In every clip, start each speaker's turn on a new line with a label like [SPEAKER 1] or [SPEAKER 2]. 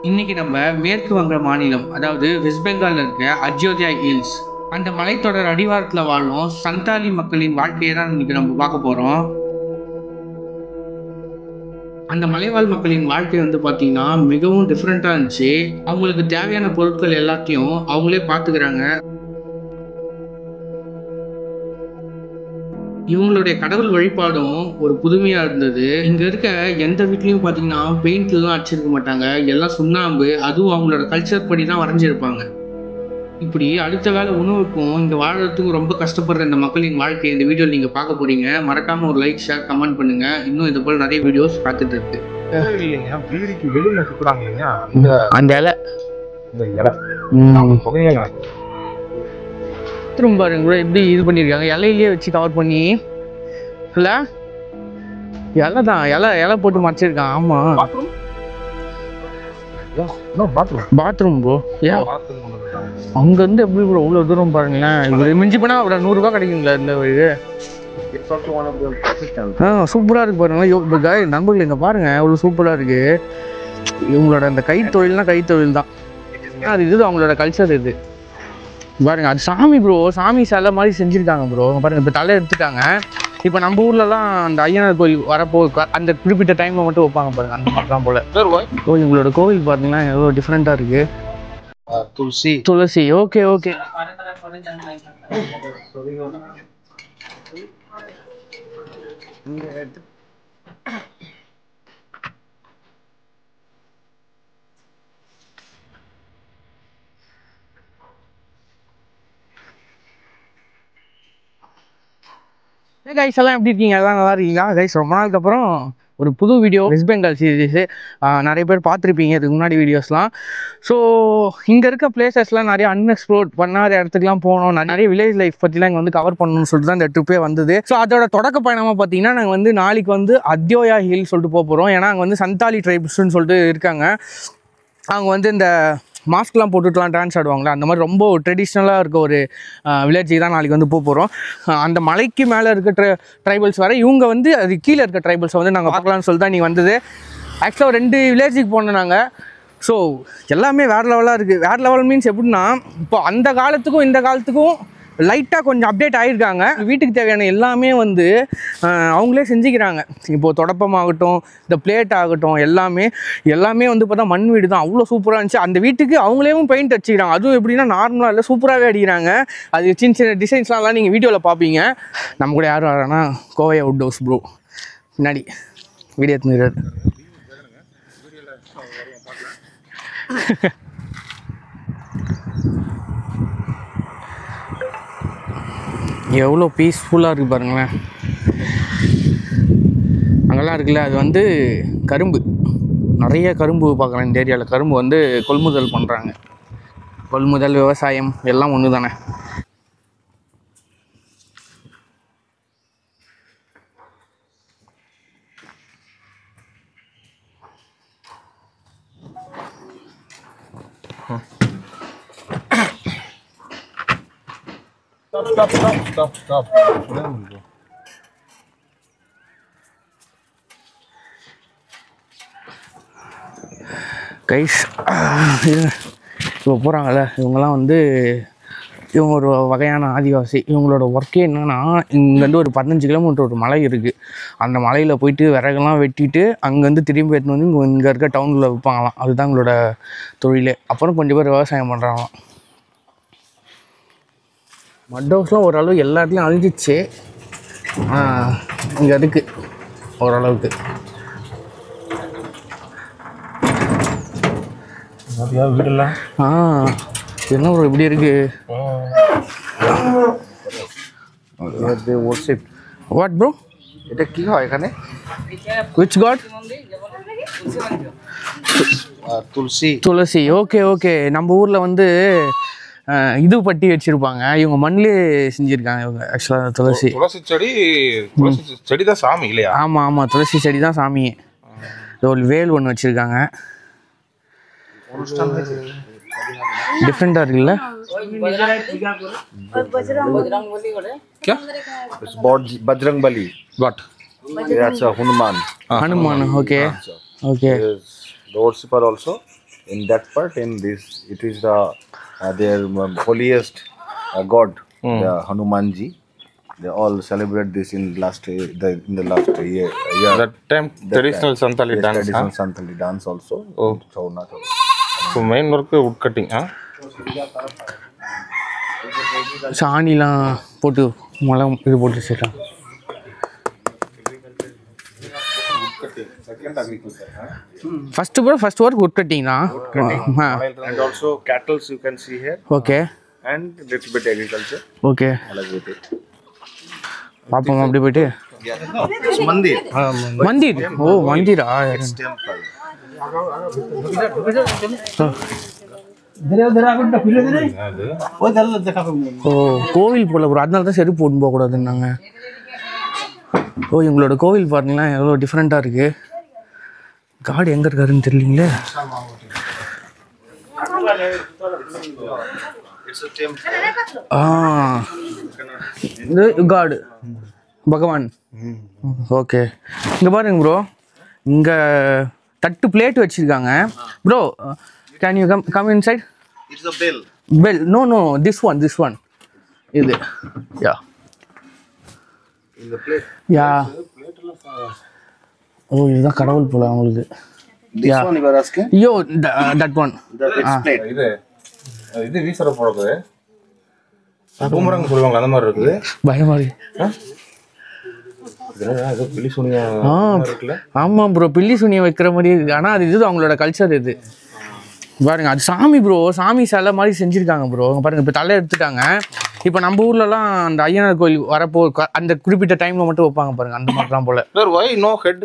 [SPEAKER 1] இன்னைக்கு நம்ம மேற்கு வங்க மாநிலம், அதாவது வெஸ்ட் பெங்கால்ல இருக்க அஜோத்தியா ஹில்ஸ், அந்த மலைத்தொடர் அடிவாரத்தில் வாழும் சந்தாலி மக்களின் வாழ்க்கையை தான் இன்னைக்கு நம்ம பார்க்க போறோம். அந்த மலைவாழ் மக்களின் வாழ்க்கை வந்து பார்த்தீங்கன்னா மிகவும் டிஃப்ரெண்ட்டாக இருந்துச்சு. அவங்களுக்கு தேவையான பொருட்கள் எல்லாத்தையும் அவங்களே பார்த்துக்கிறாங்க. இவங்களுடைய கடவுள் வழிபாடும் ஒரு புதுமையா இருந்தது. இங்க இருக்க எந்த வீட்லயும் பாத்தீங்கன்னா பெயிண்ட்ல தான் அடிச்சிருக்க மாட்டாங்க, எல்லாம் சுண்ணாம்பு, அதுவும் அவங்களோட கல்ச்சர் படி தான் வரைஞ்சிருப்பாங்க. இப்படி அடுத்த வேளை உணவுக்கும் இங்க வாழறதுக்கும் ரொம்ப கஷ்டப்படுற இந்த மக்களின் வாழ்க்கையை இந்த வீடியோவில் நீங்க பார்க்க போறீங்க. மறக்காம ஒரு லைக், ஷேர், கமெண்ட் பண்ணுங்க. இன்னும் இது போல நிறைய வீடியோஸ் பார்த்துட்டு இருக்கு.
[SPEAKER 2] இல்லைங்க, பீடிக்கு வெளியில சுத்துறாங்க இல்லையா,
[SPEAKER 1] அந்த இலை
[SPEAKER 2] புகையில
[SPEAKER 1] திரும்ப பாருங்க கூட எப்படி இது பண்ணியிருக்காங்க, இலையிலேயே வச்சு கவர் பண்ணி. இல்லை இலை தான், இலை போட்டு மறைச்சிருக்கான். ஆமாம், பாத்ரூம் ப்ரோ. ஏன் அங்கேருந்து எப்படி ப்ரோ இவ்வளோ தூரம் பாருங்களேன். இவ்வளோ மிஞ்சி போனால் அவ்வளோ 100 ரூபா கிடைக்குங்களா இந்த இது? சூப்பராக இருக்குது பாருங்களேன் நண்பர்கள். இங்கே பாருங்கள் இவ்வளோ சூப்பராக இருக்குது. இவங்களோட அந்த கைத்தொழில்னா கைத்தொழில் தான், அது இது அவங்களோட கல்ச்சர். இது பாருங்க, அது சாமி ப்ரோ, சாமி சிலை மாதிரி செஞ்சுருக்காங்க ப்ரோ. பாருங்க, இப்போ தலை எடுத்துட்டாங்க. இப்போ நம்ம ஊர்லலாம் அந்த ஐயனார் கோயில் வரப்போ அந்த குறிப்பிட்ட டைமில் மட்டும் வைப்பாங்க பாருங்க, அந்த மாதிரிலாம் போல. ஓ, இவங்களோட கோவில் பார்த்தீங்கன்னா எவ்வளோ டிஃப்ரெண்ட்டாக இருக்கு. துளசி. Okay okay. கைஸ் எல்லாம் எப்படி இருக்கீங்க? எல்லாம் நல்லா இருக்கீங்களா கைஸ்? ரொம்ப நாளுக்கு அப்புறம் ஒரு புது வீடியோ, வெஸ்ட் பெங்கால் சீரீஸு. நிறைய பேர் பார்த்துருப்பீங்க இதுக்கு முன்னாடி வீடியோஸ்லாம். ஸோ இங்கே இருக்க பிளேசஸ்லாம் நிறைய அன்எக்ஸ்ப்ளோர் பண்ணாத இடத்துக்குலாம் போகணும், நிறைய வில்லேஜ் லைஃப் பற்றிலாம் இங்கே வந்து கவர் பண்ணணும்னு சொல்லிட்டு தான் இந்த ட்ரிப்பே வந்தது. ஸோ அதோட தொடக்க பயணமாக பார்த்தீங்கன்னா நாங்கள் வந்து நாளைக்கு வந்து அத்யோயா ஹில் சொல்லிட்டு போகிறோம். ஏன்னா அங்கே வந்து சந்தாலி ட்ரைப்ஸ்ன்னு சொல்லிட்டு இருக்காங்க. அவங்க வந்து இந்த மாஸ்க்லாம் போட்டுட்டுலாம் டான்ஸ் ஆடுவாங்களே, அந்த மாதிரி ரொம்ப ட்ரெடிஷ்னலாக இருக்க ஒரு வில்லேஜுக்கு தான் நாளைக்கு வந்து போகிறோம். அந்த மலைக்கு மேலே இருக்க ட்ரைபல்ஸ் வர, இவங்க வந்து அது கீழே இருக்க ட்ரைபல்ஸை வந்து நாங்கள் பார்க்கலாம்னு சொல்லி தான் நீங்கள் வந்தது. ஆக்சுவலாக 2 வில்லேஜுக்கு போனோம் நாங்கள். ஸோ எல்லாமே வேறு லெவலாக இருக்குது. வேறு லெவல் மீன்ஸ் எப்படின்னா, இப்போ அந்த காலத்துக்கும் இந்த காலத்துக்கும் லைட்டாக கொஞ்சம் அப்டேட் ஆகியிருக்காங்க. வீட்டுக்கு தேவையான எல்லாமே வந்து அவங்களே செஞ்சுக்கிறாங்க. இப்போது தொடப்பமாகட்டும், இந்த பிளேட் ஆகட்டும், எல்லாமே வந்து பார்த்தா மண் வீடு தான். அவ்வளோ சூப்பராக இருந்துச்சு. அந்த வீட்டுக்கு அவங்களேவும் பெயிண்ட் அடிச்சுக்கிறாங்க. அதுவும் எப்படின்னா நார்மலாக இல்லை, சூப்பராகவே அடிக்கிறாங்க. அது சின்ன சின்ன டிசைன்ஸ்லாம் நீங்கள் வீடியோவில் பார்ப்பீங்க. நம்ம கூட யாரும் வரானா, கோவை அவுட் ஹவுஸ் ப்ரோ பின்னாடி வீடியோ எடுத்துக்கிறார். எவ்வளோ பீஸ்ஃபுல்லாக இருக்குது பாருங்களேன். அங்கெல்லாம் இருக்குல்ல, அது வந்து கரும்பு, நிறைய கரும்பு பார்க்குறேன் இந்த ஏரியாவில். கரும்பு வந்து கொள்முதல் பண்ணுறாங்க. கொள்முதல், விவசாயம் எல்லாம் ஒன்று தானே.
[SPEAKER 2] Stop.
[SPEAKER 1] கைஸ் இப்போ போகிறாங்கல்ல, இவங்கெல்லாம் வந்து இவங்க ஒரு வகையான ஆதிவாசி. இவங்களோட ஒர்க்கே என்னென்னா, இங்கேருந்து ஒரு 15 கிலோமீட்டர் ஒரு மலை இருக்குது. அந்த மலையில் போயிட்டு விறகெல்லாம் வெட்டிட்டு அங்கேருந்து திரும்பி எடுத்துன்னு வந்து இங்கே இருக்க டவுனில் விற்பாங்களாம். அதுதான் எங்களோட தொழிலே. அப்புறம் கொஞ்சம் பேர் விவசாயம் பண்ணுறாங்களாம். மட் ஹவுஸ்லாம் ஓரளவு எல்லா இடத்துலையும் அழிஞ்சிச்சு. இங்கே இருக்குது ஓரளவுக்கு.
[SPEAKER 2] வீடெல்லாம்
[SPEAKER 1] என்ன ப்ரோ இப்படி இருக்கு? What bro?
[SPEAKER 2] এটা কি হয় এখানে?
[SPEAKER 1] Which god? துளசி. ஓகே. நம்ம ஊரில் வந்து இது பட்டி வச்சுருப்பாங்க. இவங்க மண்ணிலே செஞ்சுருக்காங்க இவங்க. ஆக்சுவலாக துளசி
[SPEAKER 2] செடி தான் சாமி இல்லையா?
[SPEAKER 1] ஆமாம், துளசி செடி தான் சாமியே. ஒரு வேல் ஒன்று வச்சுருக்காங்க. டிஃப்ரெண்ட்டாக இருக்குல்ல?
[SPEAKER 2] क्या?
[SPEAKER 3] It's Bajrang Bali.
[SPEAKER 2] What?
[SPEAKER 3] That's a Hanuman.
[SPEAKER 1] Hanuman okay okay
[SPEAKER 3] There's the worshipper also. In that part, in this, it is the their holiest god, the Hanumanji. They all celebrate this in in the last year.
[SPEAKER 2] That time traditional Santali
[SPEAKER 3] Yes,
[SPEAKER 2] dance.
[SPEAKER 3] traditional Santali dance also.
[SPEAKER 2] Oh.
[SPEAKER 3] So not
[SPEAKER 2] So main work wood cutting.
[SPEAKER 1] சாணிலாம் போட்டு மலம் இது போட்டு வச்சுருக்காங்க. First work உட் cutting தான்.
[SPEAKER 3] And also cattle you can see here,
[SPEAKER 1] okay
[SPEAKER 3] and little bit agriculture.
[SPEAKER 1] Okay
[SPEAKER 3] Along with it.
[SPEAKER 1] பார்ப்போம் அப்படி போயிட்டு.
[SPEAKER 3] It's mandir.
[SPEAKER 1] Mandir O Mandira
[SPEAKER 3] It's temple.
[SPEAKER 1] ஓ கோவில் போல ப்ரோ, அதனால தான் செருப்பு போட்டு போகக்கூடாதுன்னாங்க. ஓ எங்களோட கோவில் பாருங்களா எவ்வளோ டிஃப்ரெண்ட்டாக இருக்குது. காடு எங்கே இருக்காருன்னு தெரியலீங்களே.
[SPEAKER 3] It's a temple.
[SPEAKER 1] இது காடு பகவான். ஓகே இங்கே பாருங்க ப்ரோ, இங்கே தட்டு பிளேட் வச்சுருக்காங்க. Bro can you come inside?
[SPEAKER 3] It's a bell.
[SPEAKER 1] Bell no this one இது யா
[SPEAKER 3] In the plate.
[SPEAKER 1] யா ஓ இதுதான் கடவுள் போல அவங்களுக்கு.
[SPEAKER 3] This one you were asking?
[SPEAKER 1] ஐயோ தட் ஒன்
[SPEAKER 3] It's plate.
[SPEAKER 2] இது வீசற போறது. பூமரங்க சொல்லுவாங்க அந்த மாதிரி இருக்குது.
[SPEAKER 1] பயமா இருக்கு.
[SPEAKER 2] இது பில்லி சுனியா இருக்குல்ல.
[SPEAKER 1] ஆமாம் ப்ரோ, பில்லி சுனியை வைக்கிற மாதிரி இருக்கு. ஆனால் அது இது அவங்களோட கல்ச்சர் இது. பாருங்க அது சாமி ப்ரோ, சாமி சிலை மாதிரி செஞ்சுருக்காங்க ப்ரோ. பாருங்க இப்போ தலை எடுத்துட்டாங்க. இப்போ நம்ம ஊர்லலாம் அந்த ஐயனார் கோயில் வரப்போ அந்த குறிப்பிட்ட டைமில் மட்டும் வைப்பாங்க பாருங்க, அந்த மாதிரிலாம் போல.
[SPEAKER 2] Sir, why no head?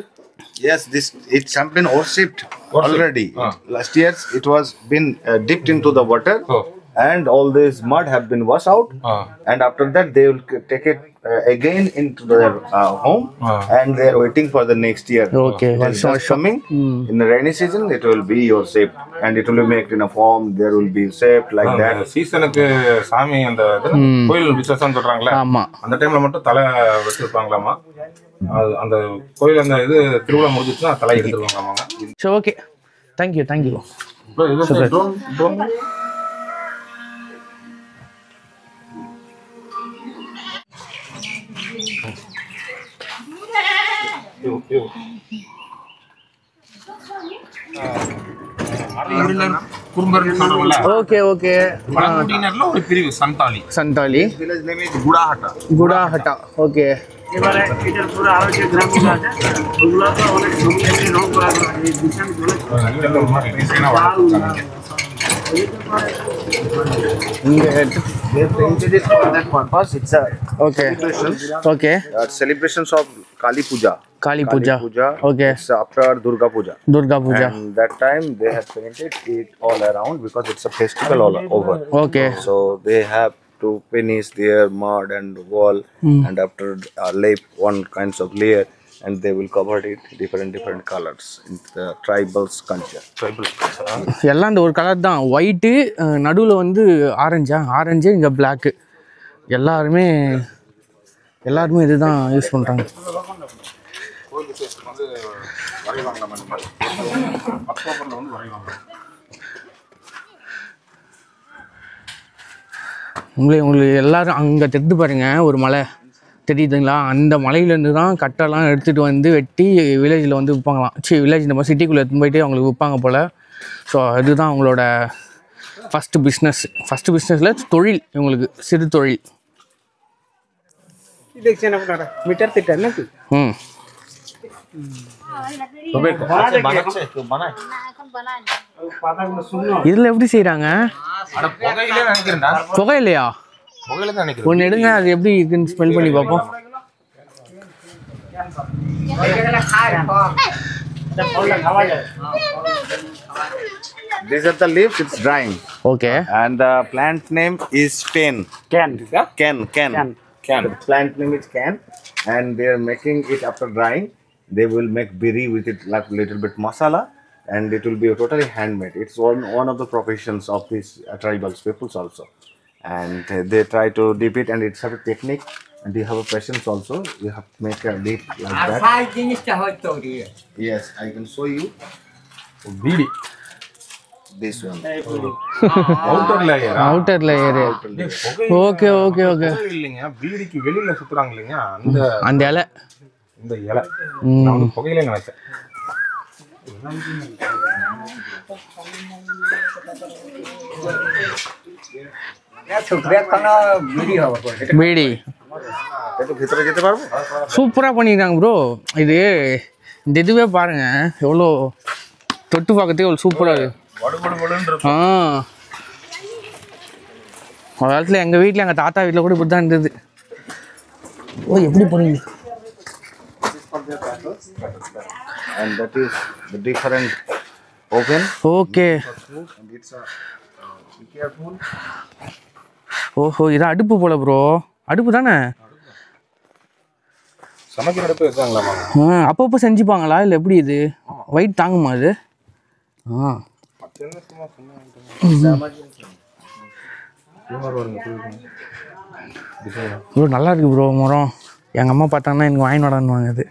[SPEAKER 3] Yes, it's been worshipped already. Last years it was been dipped into the water, and all this mud have been washed out. And after that they will take it again into their home, and they are waiting for the next year.
[SPEAKER 1] Okay,
[SPEAKER 3] It's just coming in the rainy season. It will be your shape, and it will be made in a form. There will be shaped like that.
[SPEAKER 2] சீசனுக்கு சாமி அந்த கோயில் விசேஷம் சொல்றாங்களே,
[SPEAKER 1] ஆமாம்
[SPEAKER 2] அந்த டைம்ல மட்டும் தலை வச்சிருப்பாங்களாமா. அந்த கோயில் அந்த இது திருவிழா முடிஞ்சிச்சுன்னா தலை எடுத்துருவாங்களாமா.
[SPEAKER 1] சரி ஓகே, தேங்க்யூ.
[SPEAKER 2] ட்ரோன் குறும்பர்னு சொல்றோம்ல.
[SPEAKER 1] ஓகே
[SPEAKER 2] பழங்குடியினர்ல ஒரு பிரிவு Santali.
[SPEAKER 3] Village name is Gudahata.
[SPEAKER 1] গুড়াহাটা ওকে।
[SPEAKER 4] এবারে এটার পুরো আরো যে গ্রামগুলো আছে ওগুলো তো অনেক ছবি আছে, রং করা এই ডিজাইন গুলো
[SPEAKER 3] They painted it for that purpose. It's a
[SPEAKER 1] okay okay
[SPEAKER 3] celebrations of Kali Puja.
[SPEAKER 1] Kali Puja okay,
[SPEAKER 3] It's after Durga Puja.
[SPEAKER 1] Durga Puja
[SPEAKER 3] And that time they have painted it all around because it's a festival all over.
[SPEAKER 1] Okay.
[SPEAKER 3] So they have to finish their mud and wall, and after lay one kinds of layer, and they will cover it different colors in the tribals culture.
[SPEAKER 1] எல்லாம் இந்த ஒரு colour தான், white நடுவில் வந்து orange இங்கே block. எல்லாருமே இதுதான் use பண்ணுறாங்க.
[SPEAKER 2] கோயில் விசேஷம் வந்து வரைவாங்க நம்ம இந்த மாதிரி அக்டோபர்ல வந்து வரைவாங்க.
[SPEAKER 1] உங்களுக்கு எல்லாரும் அங்கே தெரிந்து பாருங்க, ஒரு மலை தெரியுதுங்களா? அந்த மலையிலேருந்து தான் கட்டெல்லாம் எடுத்துகிட்டு வந்து வெட்டி வில்லேஜில் வந்து விற்பாங்களாம். வில்லேஜ் இந்த மாதிரி சிட்டிக்குள்ளே எடுத்துன்னு போயிட்டு அவங்களுக்கு விற்பாங்க போல். ஸோ அதுதான் அவங்களோட ஃபஸ்ட்டு பிஸ்னஸில் தொழில், இவங்களுக்கு சிறு தொழில்.
[SPEAKER 4] मीटर तीटर ना
[SPEAKER 1] ம் இதில் எப்படி செய்கிறாங்க?
[SPEAKER 2] புகையிலே நினைக்கிறேன்டா.
[SPEAKER 1] புகை இல்லையா?
[SPEAKER 2] புகையில தான் நினைக்கிறேன்.
[SPEAKER 1] ஒன்று எடுங்க, அது எப்படி இருக்குன்னு ஸ்மெல் பண்ணி பார்ப்போம்.
[SPEAKER 3] These are the leaves. It's drying,
[SPEAKER 1] okay
[SPEAKER 3] and the plant name is Can. The plant name is Can, and they are making it after drying. They will make biri with it, like little bit masala, and it will be totally handmade. It's one of the professions of these tribal peoples also. and they try to dip it, and it's a technique, and you have a patience also. You have to make a dip like that. Yes, I can show you
[SPEAKER 2] beedi
[SPEAKER 3] this one.
[SPEAKER 2] Outer layer
[SPEAKER 1] outer layer. Okay okay okay.
[SPEAKER 2] இல்லைங்க, பீடிக்கு வெளியில சுத்துறாங்க இல்லைங்க, அந்த
[SPEAKER 1] அந்த இலை,
[SPEAKER 2] இந்த இலை நான் வந்து புகையிலே நினைச்சேன்.
[SPEAKER 1] பீடி சூப்பராக பண்ணியிருக்காங்க ப்ரோ. இது இந்த இதுவே பாருங்க எவ்வளோ தொட்டு பார்க்கறதுக்கு எவ்வளோ சூப்பராக இருக்குது. ஒரு காலத்தில் எங்கள் வீட்டில் எங்கள் தாத்தா வீட்டில் கூட இப்படி தான் இருந்தது. ஓ எப்படி போனீங்க?
[SPEAKER 3] And that is the different oven.
[SPEAKER 1] Okay. ஓஹோ, இதான் அடுப்பு போல ப்ரோ. அடுப்பு தானே?
[SPEAKER 2] சமைக்கிற அடுப்பு இருக்காங்களாமா?
[SPEAKER 1] அப்பப்போ செஞ்சுப்பாங்களா இல்லை எப்படி? இது வெயிட் தாங்குமா அது? ப்ரோ நல்லா இருக்கு ப்ரோ மரம். எங்கள் அம்மா பார்த்தாங்கன்னா எனக்கு வாங்கி வரான்னு அது.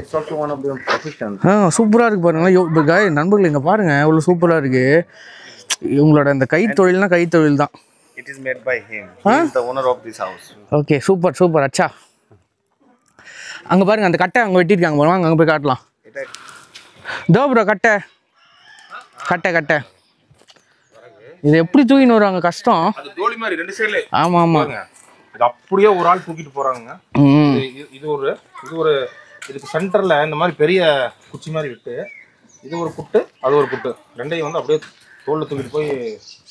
[SPEAKER 3] It's also one of the professions.
[SPEAKER 1] சூப்பராக இருக்குது பாருங்களேன் நண்பர்கள், இங்கே பாருங்கள் எவ்வளோ சூப்பராக இருக்குது. உங்களோட இந்த கைத்தொழில்னா கைத்தொழில் தான்.
[SPEAKER 3] It is made by him. He is the owner of this house.
[SPEAKER 1] Okay super super. அச்சா அங்கே பாருங்கள் அந்த கட்டை அங்கே வெட்டியிருக்காங்க பாருங்க, அங்கே போய் காட்டலாம். தோ ப்ரோ கட்டை கட்டை கட்டை இது எப்படி தூக்கின்னு வருவாங்க, கஷ்டம்.
[SPEAKER 2] அது தோலி மாதிரி ரெண்டு சைடுல.
[SPEAKER 1] ஆமாம் ஆமாம்,
[SPEAKER 2] இது அப்படியே ஒரு ஆள் தூக்கிட்டு போறாங்க. இது ஒரு இதுக்கு சென்டர்ல இந்த மாதிரி பெரிய குச்சி மாதிரி விட்டு, இது ஒரு புட்டு அது ஒரு புட்டு, ரெண்டையும் வந்து அப்படியே தோல்ல தூக்கிட்டு போய்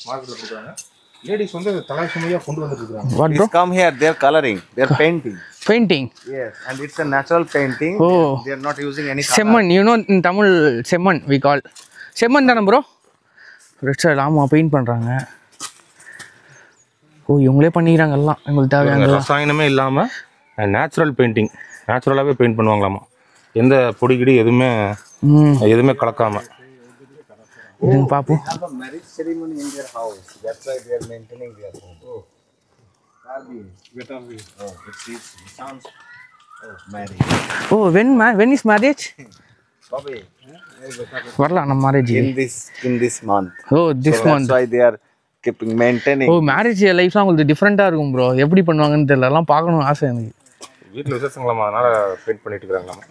[SPEAKER 2] மார்க்கெட்ல கொடுக்குறாங்க. லேடிஸ் வந்து தலை சுமையா கொண்டு வந்துட்டு இருக்காங்க.
[SPEAKER 3] Please come here. They are coloring. They are painting.
[SPEAKER 1] Painting.
[SPEAKER 3] Yes, and it's a natural painting.
[SPEAKER 1] Oh.
[SPEAKER 3] They are not using any color.
[SPEAKER 1] செம்மண், in Tamil செம்மண் we call. செம்மண் தானே ப்ரோ? ரெட் சைடு ஆமாம் பெயிண்ட் பண்ணுறாங்க. ஓ இவங்களே பண்ணிக்கிறாங்க எல்லாம் எங்களுக்கு தேவையான.
[SPEAKER 2] ரசாயனமே இல்லாமல் நேச்சுரல் பெயிண்டிங், நேச்சுரலாகவே பெயிண்ட் பண்ணுவாங்களாமா. எந்த பொடி கிடி எதுவுமே கலக்காமல்.
[SPEAKER 1] இதுங்க பார்ப்போம்.
[SPEAKER 3] They have a marriage ceremony in their house. That's why they are maintaining their home. Oh, it sounds marriage.
[SPEAKER 1] Oh, when is marriage?
[SPEAKER 3] Bobby,
[SPEAKER 1] வரலாம் நம்ம marriage
[SPEAKER 3] in this month.
[SPEAKER 1] Oh, this month.
[SPEAKER 3] That's why they are keeping maintaining.
[SPEAKER 1] Oh marriage லைஃப்லாம் உங்களுக்கு டிஃப்ரெண்ட்டாக இருக்கும் bro. எப்படி பண்ணுவாங்கன்னு தெரியல, எல்லாம் பார்க்கணும் ஆசை எனக்கு.
[SPEAKER 2] வீட்டில் விசேஷங்களாமா, அதனால பெயிண்ட் பண்ணிட்டு இருக்காங்களாமா.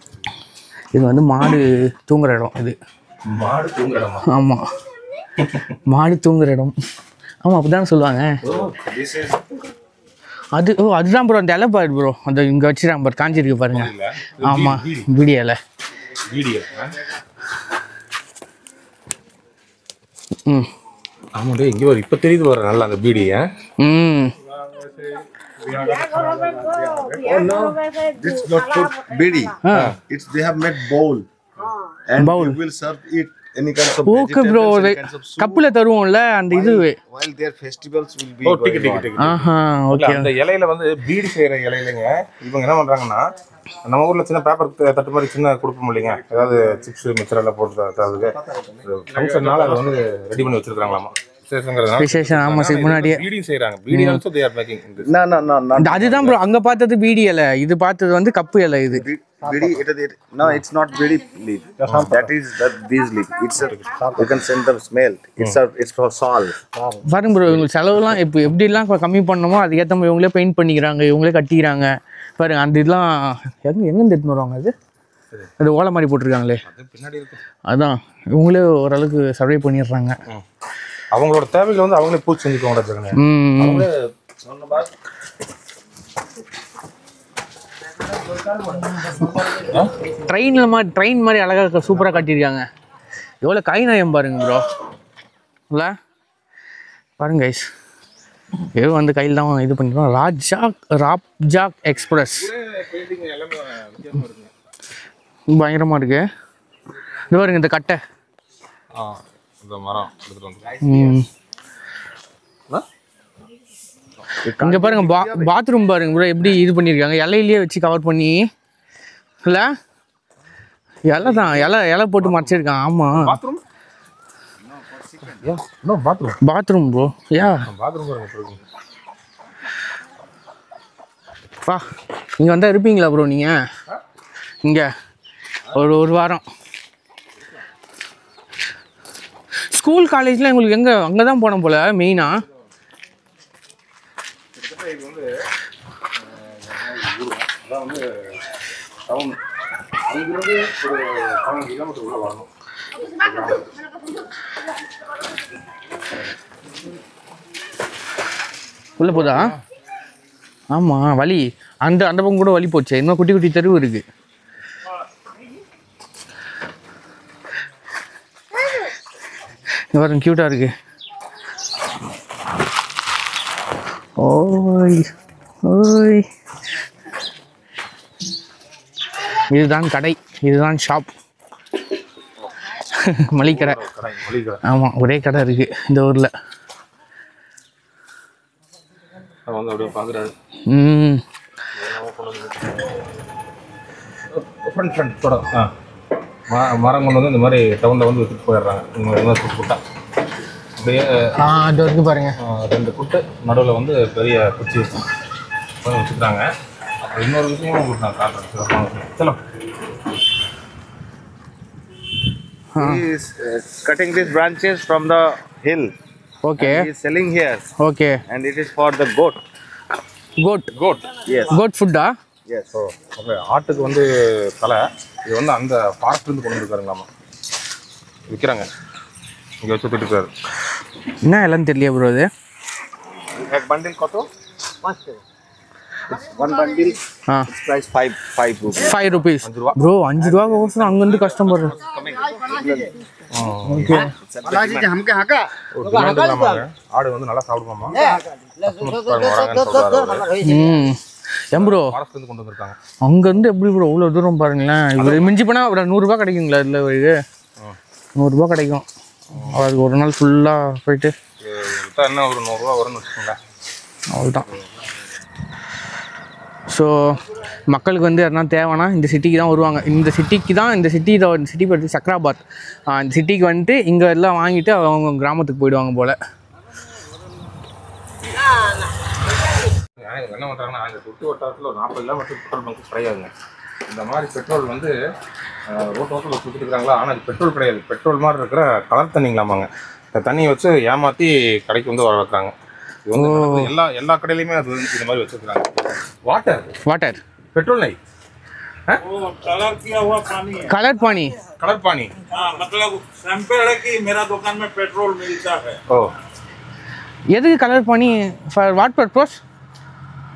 [SPEAKER 1] இது வந்து மாடு தூங்குற இடம். இது
[SPEAKER 2] மாடு தூங்குற இடமா?
[SPEAKER 1] ஆமாம் மாடு தூங்குற இடம். ஆமாம் அப்படி தானே சொல்லுவாங்க. அதுதான் ப்ரோ அந்த இலை பாரு ப்ரோ, அந்த இங்கே வச்சுருக்காங்க பாரு, காஞ்சிருக்கு பாருங்க. ஆமாம் பீடி இலை.
[SPEAKER 2] ஆமாண்டே இங்கே வர இப்போ தெரியுது வர நல்லா அந்த பீடியை.
[SPEAKER 3] Oh no, this is not food bidi. It's they have made bowl, and you will serve it any kinds of
[SPEAKER 1] okay bro. கப்பில் தருவோம்ல அந்த இது.
[SPEAKER 3] while their festivals will be.
[SPEAKER 2] Ticket.
[SPEAKER 1] ஆஹா ஓகே.
[SPEAKER 2] அந்த இலையில வந்து பீடி செய்யற இலையிலங்க இவங்க என்ன பண்றாங்கன்னா, நம்ம ஊர்ல சின்ன பேப்பர் தட்டு மாதிரி சின்ன கொடுப்போம் இல்லைங்க, ஏதாவது சிப்ஸ் மிச்சர் எல்லாம் போட்டு தரதுக்கு ஃபங்க்ஷன்னால அதை வந்து ரெடி பண்ணி வச்சிருக்காங்களாமா.
[SPEAKER 1] விசேஷம். ஆமாம் சரி முன்னாடியே
[SPEAKER 2] பீடி செய்றாங்க. Beedi also they are making this.
[SPEAKER 3] No.
[SPEAKER 1] அதுதான் ப்ரோ அங்கே பார்த்தது பீடி இலை, இது பார்த்தது வந்து கப்பு இலை. இது
[SPEAKER 3] Bidi, no, it's not bidi leaf. That is this leaf. It's a, you can send them smell. It's for salt.
[SPEAKER 1] பாருங்க ப்ரோ, இவங்களுக்கு செலவுலாம் இப்போ எப்படிலாம் கம்மி பண்ணணுமோ அதுக்கேற்ற மாதிரி இவங்களே பெயிண்ட் பண்ணிக்கிறாங்க, இவங்களே கட்டிக்கிறாங்க பாருங்க. அந்த இதெல்லாம் எங்கேருந்து எடுத்துன்னு வருவாங்க? அது ஓலை மாதிரி போட்டிருக்காங்களே
[SPEAKER 2] பின்னாடி இருக்கு.
[SPEAKER 1] அதான் இவங்களே ஓரளவுக்கு சர்வை பண்ணிடுறாங்க.
[SPEAKER 2] அவங்களோட தேவைகள் வந்து அவங்களே பூச்சி செஞ்சுக்கோங்க.
[SPEAKER 1] ட்ரெயின் மாதிரி அழகாக சூப்பராக காட்டியிருக்காங்க. எவ்வளோ கை நயம் பாருங்க ப்ரோ. இல்லை பாருங்க கைஸ், ஏதோ வந்து கையில் தான் இது பண்ணிருக்கோம். ராப்ஜாக் எக்ஸ்பிரஸ் பயங்கரமாக இருக்கு. இது பாருங்க இந்த கட்டை,
[SPEAKER 2] இந்த மரம் எடுத்துட்டு வந்து
[SPEAKER 1] இங்கே பாருங்க. பாத்ரூம் பாருங்க ப்ரோ எப்படி இது பண்ணியிருக்காங்க, இலையிலேயே வச்சு கவர் பண்ணி. இல்லை இலை தான், இலை போட்டு மறைச்சிருக்கான். ஆமாம்
[SPEAKER 2] no bathroom.
[SPEAKER 1] Bathroom bro. Yeah
[SPEAKER 2] bathroom பாருங்க.
[SPEAKER 1] வா இங்கே வந்தால் இருப்பீங்களா ப்ரோ நீங்கள்? இங்கே ஒரு வாரம். ஸ்கூல் காலேஜ்லாம் உங்களுக்கு எங்கே அங்கே தான் போனோம் போல் மெயினாக.
[SPEAKER 2] இது வந்து அதான் வந்து டவுன். அங்கிருந்து ஒரு 15 கிலோமீட்டர் உள்ள வரணும்.
[SPEAKER 1] உள்ளே போதா? ஆமாம் வழி அந்த பக்கம் கூட வழி போச்சு. இன்னும் குட்டி குட்டி தெருவு இருக்குது. வரும் க்யூட்டாக இருக்கு. ஓய் ஓய் இதுதான் கடை, இதுதான் ஷாப். மளிகை கடை. ஆமாம் ஒரே கடை இருக்குது இந்த ஊரில்.
[SPEAKER 2] வந்து அப்படியே பார்க்குறாரு. மரம் கொண்டு வந்து இந்த மாதிரி டவுனில் வந்து விற்றுட்டு போயிடுறாங்க. குட்டா அப்படியே
[SPEAKER 1] அது வரைக்கும் பாருங்க.
[SPEAKER 2] 2 குட்டு நடுவில் வந்து பெரிய குச்சி வச்சுக்கிறாங்க. அப்புறம் இன்னொரு விஷயமும் உங்களுக்கு நான் காட்டுறேன். சொல்லும்.
[SPEAKER 3] He is cutting these branches from the hill.
[SPEAKER 1] Okay.
[SPEAKER 3] He is selling here.
[SPEAKER 1] Okay.
[SPEAKER 3] And it is for the goat.
[SPEAKER 1] Goat.
[SPEAKER 3] Yes.
[SPEAKER 1] Goat food ah?
[SPEAKER 3] Yes.
[SPEAKER 2] Okay. ஆட்டுக்கு வந்து தலை இது வந்து அந்த ஃபாரஸ்ட்லேருந்து கொண்டு வந்துருக்காருங்களாமா. விற்கிறாங்க. இங்கே வச்சு வித்துட்டு இருக்காரு.
[SPEAKER 1] என்ன எல்லாம் தெரியல ப்ரோ இது.
[SPEAKER 3] Ek bundle koto? 1 bundle. Its price 5 rupees.
[SPEAKER 1] 5 rupees. Bro 5 ரூபாய் கோசம் அங்க இருந்து கஸ்டமர். ஓகே.
[SPEAKER 3] அலாஜி हमके हाका.
[SPEAKER 2] ஆடு வந்து நல்லா சாப்பிடுமாமா.
[SPEAKER 1] ஏன் ப்ரோ
[SPEAKER 2] ஃபாரஸ்ட்ல இருந்து கொண்டு வந்திருக்காங்க.
[SPEAKER 1] அங்க இருந்து எப்படி ப்ரோ அவ்வளவு தூரம் பாருங்களேன். இது மிஞ்சி போனா ஒரு 100 ரூபாய் கிடைக்குங்களா இதுல? இது 100 ரூபாய் கிடைக்கும். அதுக்கு ஒரு நாள் ஃபுல்லா போயிட்டு
[SPEAKER 2] என்ன ஒரு 100 ரூபாய் வரும்னு வச்சுக்கோங்க.
[SPEAKER 1] அவ்வளோதான். ஸோ மக்களுக்கு வந்து யாருன்னா தேவைன்னா இந்த சிட்டிக்கு தான் வருவாங்க. இந்த சிட்டி பேர் சக்ராபாத். இந்த சிட்டிக்கு வந்துட்டு இங்கே எல்லாம் வாங்கிட்டு அவங்க கிராமத்துக்கு போயிடுவாங்க போல்.
[SPEAKER 2] என்ன பண்ணுறாங்கன்னா இந்த சுற்று வட்டாரத்தில் ஒரு 40 கிலோமீட்டர் பெட்ரோல் பங்க் கிடையாதுங்க. இந்த மாதிரி பெட்ரோல் வந்து ரோட்டு ரோட்டில் சுற்றிட்டு இருக்காங்களா. ஆனால் அது பெட்ரோல் கிடையாது. பெட்ரோல் மாதிரி இருக்கிற கலர் தண்ணிங்களாமாங்க. இந்த தண்ணியை வச்சு ஏமாற்றி கடைக்கு வந்து வர வைக்கிறாங்க. இது வந்து எல்லா கடையிலையுமே அது இந்த மாதிரி வச்சுருக்காங்க. வாட்டர் पेट्रोल नहीं है?
[SPEAKER 4] कलर किया हुआ पानी है।
[SPEAKER 1] कलर पानी
[SPEAKER 4] हाँ, मतलब सैंपल है कि मेरा दुकान में पेट्रोल मिलता है।
[SPEAKER 2] ओ
[SPEAKER 1] எதுக்கு கலர் பண்ணி ஃபார் வாட் பர்பஸ்?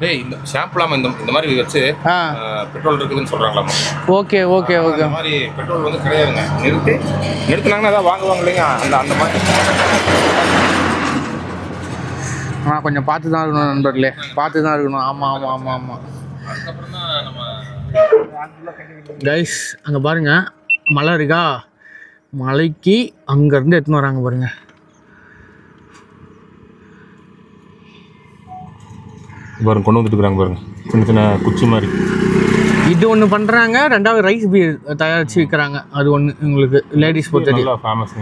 [SPEAKER 2] டேய் இந்த ஷாம்புலாம இந்த மாதிரி வச்சு பெட்ரோல் இருக்குதுன்னு சொல்றாங்களாமா.
[SPEAKER 1] ஓகே
[SPEAKER 2] இந்த மாதிரி பெட்ரோல் வந்து கிடையாதுங்க. நிறுத்தினாங்கன்னா அதான் வாங்குவாங்க இல்லைங்க. அந்த மாதிரி
[SPEAKER 1] கொஞ்சம் பார்த்து தான் இருக்கணும் நண்பர்களே, பார்த்து தான் இருக்கணும். ஆமாம்.
[SPEAKER 2] அதுக்கப்புறம் தான் நம்ம
[SPEAKER 1] கைஸ் அங்கே பாருங்க மலை இருக்கா. மலைக்கு அங்கேருந்து எடுத்துன்னு வராங்க பாருங்க.
[SPEAKER 2] கொண்டு வந்துட்டு இருக்காங்க பாருங்க. சின்ன குச்சி மாதிரி
[SPEAKER 1] இது ஒன்று பண்ணுறாங்க. 2வது ரைஸ் பீர் தயாரித்து விற்கிறாங்க. அது ஒன்று உங்களுக்கு லேடிஸ் பொறுத்த
[SPEAKER 2] நல்லா ஃபேமஸ்.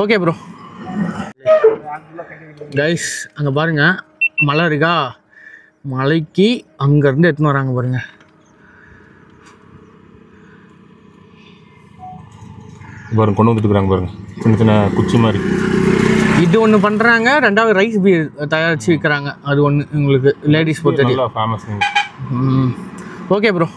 [SPEAKER 1] Okay bro. கைஸ் அங்கே பாருங்க மலை இருக்கா. மலைக்கு அங்கேருந்து எடுத்துன்னு வராங்க பாருங்க.
[SPEAKER 2] கொண்டு வந்துட்டு இருக்காங்க பாருங்க. சின்ன குச்சி மாதிரி
[SPEAKER 1] இது ஒன்று பண்ணுறாங்க. 2வது ரைஸ் பீர் தயாரித்து விற்கிறாங்க. அது ஒன்று உங்களுக்கு லேடிஸ் பொறுத்த
[SPEAKER 2] நல்லா ஃபேமஸ்.
[SPEAKER 1] Okay bro.